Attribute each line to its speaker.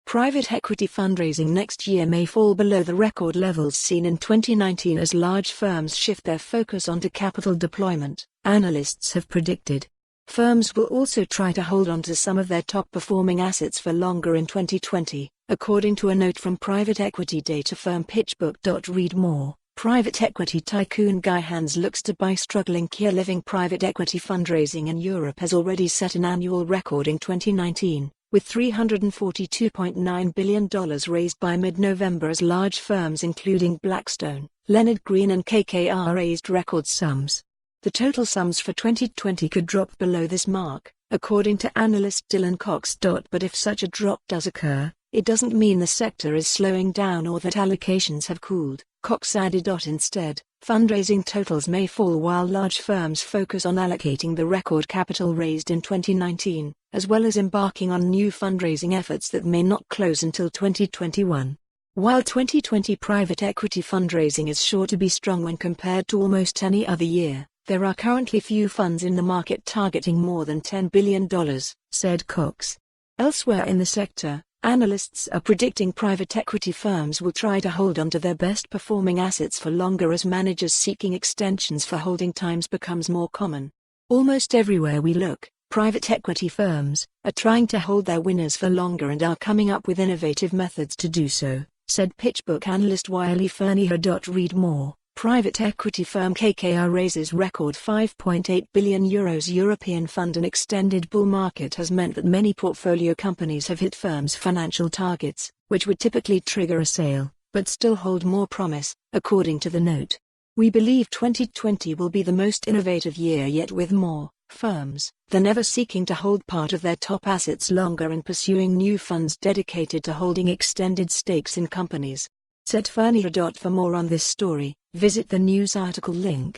Speaker 1: Private equity fundraising next year may fall below the record levels seen in 2019 as large firms shift their focus onto capital deployment, analysts have predicted. Firms will also try to hold on to some of their top-performing assets for longer in 2020, according to a note from private equity data firm Pitchbook.Read. More, private equity tycoon Guy Hans looks to buy struggling Kier LivingPrivate Equity. Fundraising in Europe has already set an annual record in 2019, with $342.9 billion raised by mid-November as large firms including Blackstone, Leonard Green and KKR raised record sums. The total sums for 2020 could drop below this mark, according to analyst Dylan Cox.But if such a drop does occur, it doesn't mean the sector is slowing down or that allocations have cooled. Cox added.Instead, fundraising totals may fall while large firms focus on allocating the record capital raised in 2019, as well as embarking on new fundraising efforts that may not close until 2021. While 2020 private equity fundraising is sure to be strong when compared to almost any other year, there are currently few funds in the market targeting more than $10 billion, said Cox. Elsewhere in the sector, analysts are predicting private equity firms will try to hold on to their best-performing assets for longer as managers seeking extensions for holding times becomes more common. Almost everywhere we look, private equity firms are trying to hold their winners for longer and are coming up with innovative methods to do so, said PitchBook analyst Wylie Fernyhough.Read. More, private equity firm KKR raises record €5.8 billion. European fund and extended bull market has meant that many portfolio companies have hit firms' financial targets, which would typically trigger a sale, but still hold more promise, according to the note. We believe 2020 will be the most innovative year yet, with more firms than ever seeking to hold part of their top assets longer and pursuing new funds dedicated to holding extended stakes in companies, said Fernyhough. For more on this story, visit the news article link.